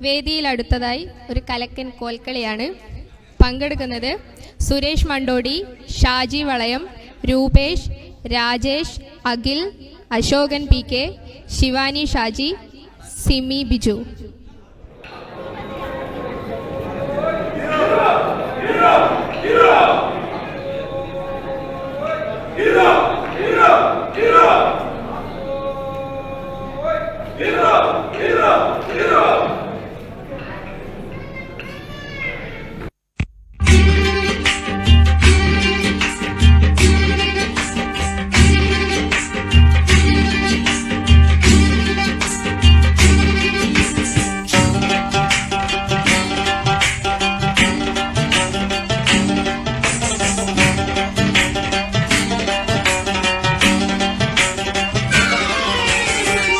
വേദിയിൽ അടുത്തതായി ഒരു കലക്കൻ കോൽക്കളിയാണ്. പങ്കെടുക്കുന്നത് സുരേഷ് മണ്ടോടി, ഷാജി വളയം, രൂപേഷ്, രാജേഷ്, അഖിൽ, അശോകൻ PK, ശിവാനി ഷാജി, സിമി ബിജു.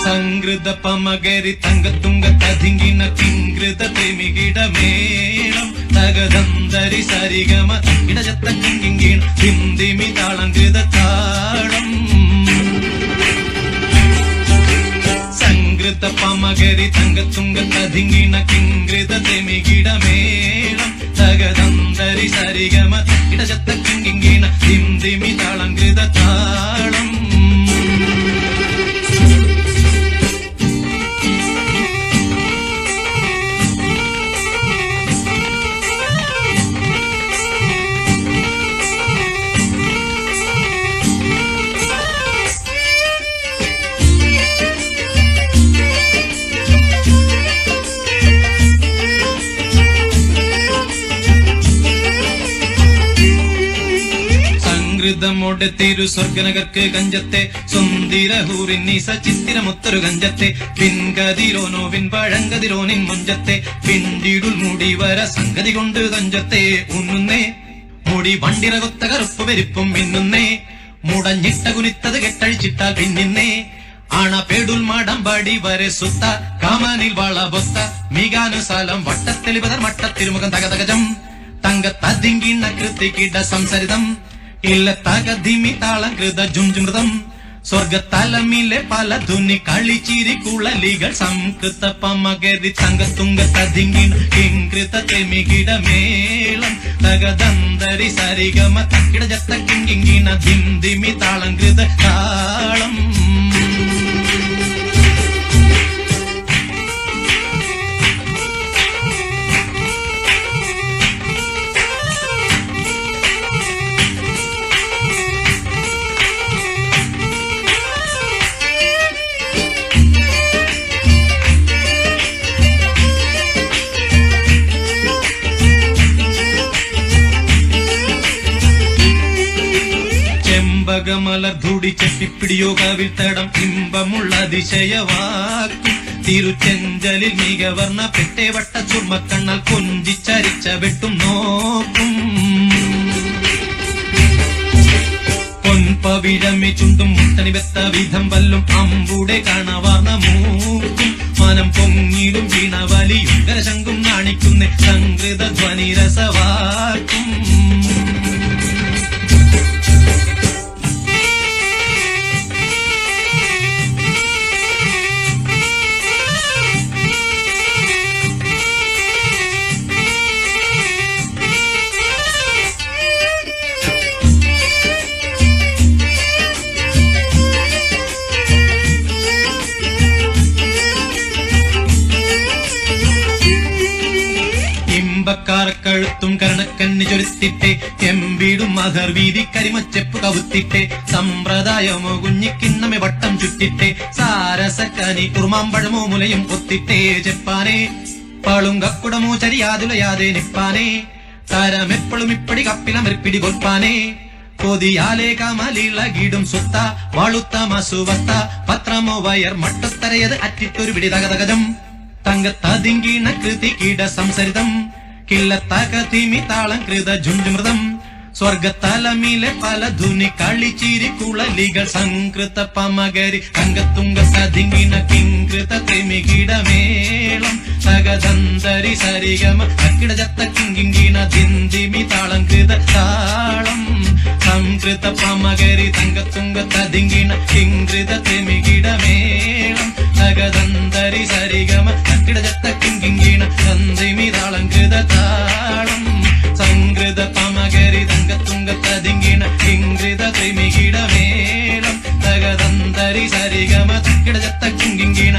സംകൃത പമകരി തങ്കത്തുങ്ക തതിങ്കിണ കിങ്കൃത പ്രേമികിടമേളം തകതന്തരി സരിഗമ ഇടജത്ത കിങ്കിണ ഹിന്ദിമി താളങ്കൃത താളം. സംകൃത പമകരി തങ്കത്തുങ്ക തതിങ്കിണ കിങ്കൃത പ്രേമികിടമേളം തകതന്തരി സരിഗമ ഇടജത്ത കിങ്കിണ ഹിന്ദിമി താളങ്കൃത താളം. ോടെ തിരു സ്വർഗനകർക്ക് കഞ്ചത്തെ സുന്ദിരഹൂറിന്നീസ ചിത്തിരമൊത്തൊരു കഞ്ചത്തെ പിൻകതിരോനോവിൻ പഴങ്കതിരോനിൻ മുഞ്ചത്തെ പിണ്ടിടുൽ മുടി വര സംഗതി കൊണ്ട് കഞ്ചത്തെ ഉണ്ണുന്നേ മുടി വണ്ടിറകൊത്ത കറുപ്പ് വെരിപ്പും മിന്നുന്നേ മുടഞ്ഞിട്ട കുനിത്തത് കെട്ടഴിച്ചിട്ടാൽ പിന്നിന്നേ ആണ പേടുൽ മാടമ്പാടി വരെ സുത്ത കാമനിൽ വളബൊത്ത മികാനുസാലം വട്ടത്തെളിപതർ മട്ടത്തിരുമുഖം തകതകജം തങ്കത്തതിങ്കിണ്ണ കൃത്തിക്കിട സംസരിതം ഇല്ല തകധിമി താളകൃത ജുംജുമൃതം സ്വർഗത്തലമിലെ പല ധുനി കളിച്ചിരി കുളലികൾ സംകൃത പമകരി തങ്കത്തുങ്ക തതിങ്കിണ കിങ്കൃത തെമികിടമേളം തകദന്തരി സരിഗമ തക്കിട ജത്ത കിങ്കിണ ധിന്ദിമി താളങ്കൃത താളം. മലർധൂടി ചെപ്പിപ്പിടിയോ കവിത്തടം ഇമ്പമുള്ള അതിശയവാക്കും തിരുച്ചെഞ്ചലിൽ മികവർണ്ണ പെട്ടേവട്ട ചുർമ്മക്കണ്ണാൽ കൊഞ്ചിച്ചരിച്ച വെട്ടും നോക്കും പൊൻപവിഴമി ചുണ്ടും മുട്ടണി വെത്ത വിധം വല്ലും അമ്പൂടെ കാണവാർന്ന മൂക്കും മനം പൊങ്ങിടും വീണവലിയും കരശങ്കും നാണിക്കുന്ന സംകൃത ധ്വനി രസവാക്കും. കഴുത്തും കരണക്കണ്ണി ചൊരുത്തിട്ടെ എമ്പീടും മകർ വീതി കരിമച്ചെപ്പ് കവുത്തിട്ടെ സമ്പ്രദായമോ കുഞ്ഞിക്കിണ്ണമെ വട്ടം ചുറ്റിട്ടെ സാരസക്കനി കുറുമാമ്പഴമോ മുലയും ഒത്തിട്ടേ ചെപ്പാനെ പളുങ്കക്കുടമോ ചരിയാതുലയാതെ നിപ്പാനെ തരമെപ്പോഴും ഇപ്പടി കപ്പിലമരിപ്പിടി കൊൽപ്പാനെ കൊതിയാലേ കമലിളകിടും സുത്ത വാളുത്ത മസുവസ്ത പത്രമോ വയർ മട്ടത്തരയത് അറ്റിട്ടൊരു പിടി തകതകജം തങ്കത്തതിങ്കിണ കൃതികിട സംസരിതം കില്ലത്തകതിമി താളം കൃത ജുഞ്ചുമൃതം സ്വർഗത്തലമിലെ പല ധുനി കളിച്ചിരി കുളലികൾ സംകൃത പമകരി തങ്കത്തുങ്ക തതിങ്കിണ കിങ്കൃത തെമികിടമേളം തകദന്തരി സരിഗമ അക്കിട ജത്ത കിങ്കിണ ധിന്ദിമി താളം കൃത താളം. സംകൃത പമകരി തങ്കത്തുങ്ക തതിങ്കിണ കിങ്കൃത തെമികിടമേളം തകദന്തരി സരിഗമ അക്കിട ജത്ത കിങ്കി കിങ്കിണ തന്തിമിതാളങ്കൃത താളം സംകൃത പമകരി തങ്കത്തുങ്കത്തതിങ്കിണ കിങ്കൃത ത്രിമികിട മേളം തകതന്തരി സരിഗമ കിടചത്ത കിങ്കിണ